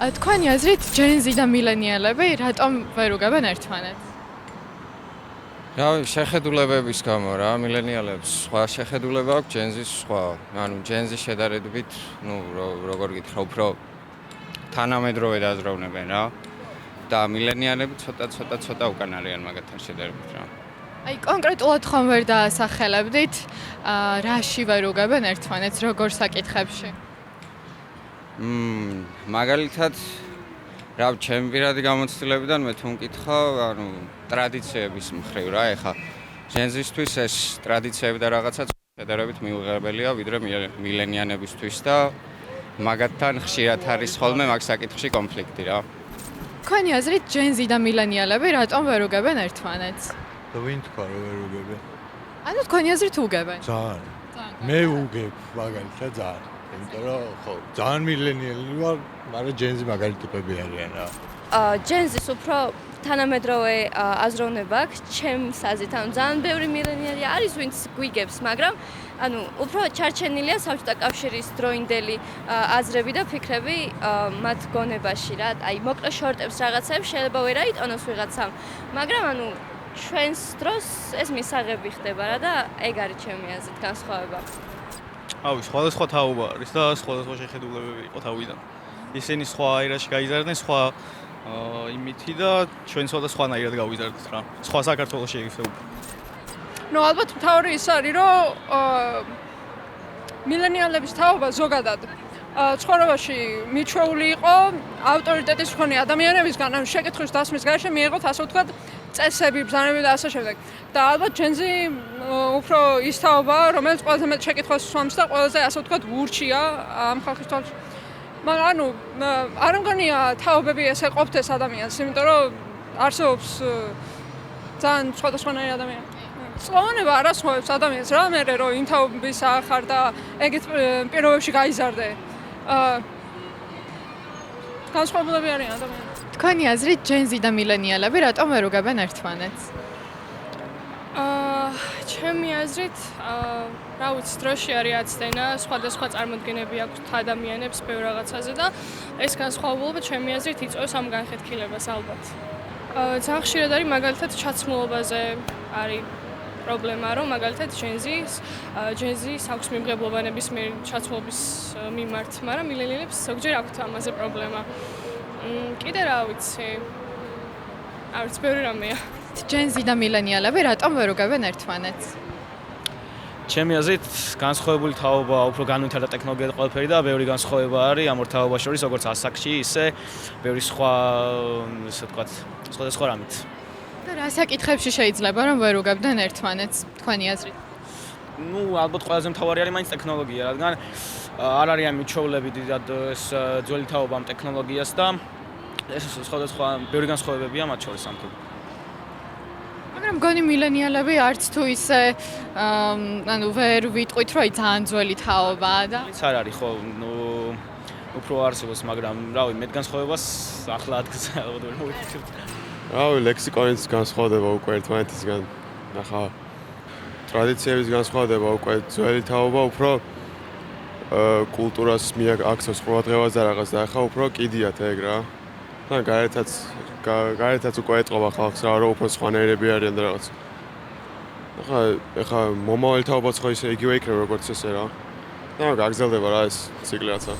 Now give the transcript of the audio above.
თქვენი აზრით ჯენზი და მილენიალები რატომ ვერ უგებენ ერთმანეთს? რავი, შეხედულებების გამო რა, მილენიალებს სხვა შეხედულება აქვს, ჯენზის სხვა. ანუ ჯენზის შედარებით, როგორ გითხრა, უფრო თანამედროვე დაზროვნებენ რა. და მილენიალები ცოტა უკან არიან მაგათთან შედარებით რა. აი კონკრეტულად ხომ ვერ დაასახელებდით, რაში ვერ უგებენ ერთმანეთს, როგორ საკითხებში? მაგალითად, რავი, ჩემი პირადი გამოცდილებიდან მე თუ მკითხავ, ანუ ტრადიციების მხრივ რა, ეხა ჯენზისთვის ეს ტრადიციები და რაღაცა შედარებით მიუღებელია, ვიდრე მილენიანებისთვის და მაგათთან ხშირად არის ხოლმე მაგ საკითხში კონფლიქტი რა. თქვენი აზრით ჯენზი და მილენიალები რატომ ვერ უგებენ ერთმანეთს? და ვინ თქვა რომ ვერ უგებენ? ანუ თქვენი აზრით უგებენ. ძალიან. მე უგებ მაგალითად ძალიან. იმიტომ რომ ხო, ძალიან მილენიალი ვარ, მაგრამ ჯენზი მაგარი ტიპები არიან რა. ჯენზის უფრო თანამედროვე აზროვნება აქვს, ჩემს აზრით, ანუ ძალიან ბევრი მილენიალი არის, ვინც გვიგებს, მაგრამ ანუ უფრო ჩარჩენილია საბჭოთა კავშირის დროინდელი აზრები და ფიქრები მათ გონებაში რა. აი, მოკლე შორტებს რაღაცებს შეიძლება ვერ აიტანოს ვიღაცამ, მაგრამ ანუ ჩვენს დროს ეს მისაღები ხდება რა და ეგ არის ჩემი აზრით განსხვავება. ავი, სხვადასხვა თაობა არის და სხვადასხვა შეხედულებები იყო თავიდან. ისინი სხვა აირაში გაიზარდნენ, სხვა იმითი და ჩვენ სხვადასხვანაირად გავიზარდეთ რა. სხვა საქართველოში ეგრევე. ალბათ მთავარი ის არის, რომ მილენიალების თაობა ზოგადად ცხოვრებაში მიჩვეული იყო ავტორიტეტის მქონე ადამიანებისგან, ანუ შეკითხვის დასმის გარეშე მიიღოთ ასე ვთქვათ წესები, ბრძანები და ასე შემდეგ. და ალბათ ჯენზი უფრო ის თაობაა, რომელიც ყველაზე მეტ შეკითხვას სვამს და ყველაზე ასე ვთქვათ ურჩია ამ ხალხის თვალში. მაგრამ ანუ არ მგონია თაობები ესე ყოფდეს ადამიანს, იმიტომ რომ არსებობს ძალიან სხვადასხვანაირი ადამიანები. სწავლება არ ასხმევებს ადამიანს რა, მე რომ იმ თაობის ახარ და ეგეთ პირობებში გაიზარდე. განსხვავებულები არიან ადამიანები. თქვენი აზრით ჯენზი და მილენიალები რატომ ვერ უგებენ ერთმანეთს? ჩემი აზრით, რა ვიცი, დროში არის აცდენა, სხვადასხვა წარმოდგენები აქვს ადამიანებს ბევრ რაღაცაზე და ეს განსხვავებულობა ჩემი აზრით იწვევს ამ განხეთქილებას ალბათ. ძალიან ხშირად არის მაგალითად ჩაცმულობაზე არის პრობლემა, რომ მაგალითად ჯენზის აქვს მიმღებლობანების მიერ ჩაცმულობის მიმართ, მაგრამ მილენიალებს ზოგჯერ აქვთ ამაზე პრობლემა. კიდე რა ვიცი. არც ბევრი რამეა. ჯენზი და მილენიალები რატომ ვერ უგებენ ერთმანეთს? ჩემი აზრით, განსხვავებული თაობა უფრო განვითარდა ტექნოლოგიად ყველაფერი და ბევრი განსხვავება არის ამ ორ თაობას შორის, როგორც ასაკში, ისე ბევრი სხვა, ესე ვთქვათ, სხვადასხვა რამით. და რა საკითხებში შეიძლება რომ ვერ უგებდნენ ერთმანეთს, თქვენი აზრით? ალბათ ყველაზე მთავარი არის მაინც ტექნოლოგია, რადგან არ არიან მიჩვეულები დიდად ეს ძველი თაობა ამ ტექნოლოგიას და ეს სხვადასხვა ბევრი განსხვავებებია მათ შორის ამ თემაზე. მაგრამ მგონი მილენიალები არც თუ ისე ანუ ვერ ვიტყვით რომ ძალიან ძველი თაობაა და ის არ არის ხო უფრო არსებობს, მაგრამ რავი, მეტ განსხვავებას ახლა ადგილს ალბათ ვერ მოვიფიქრებთ. რავი, ლექსიკონის განსხვავდება უკვე ერთმანეთისგან. ახლა ტრადიციების განსხვავდება უკვე ძველი თაობა უფრო კულტურას მიაქცევს ყურადღებას და რაღაც და ახლა უფრო კიდიათ ეგ რა. და გარეთაც უკვე ეტყობა ხალხს რა, რომ უფრო სხვანაირები არიან და რაღაც. ახლა მომავალი თაობაც ხო ისე იგივე იქნება როგორც ესე რა. და გაგრძელდება რა ეს ციკლი რაცა.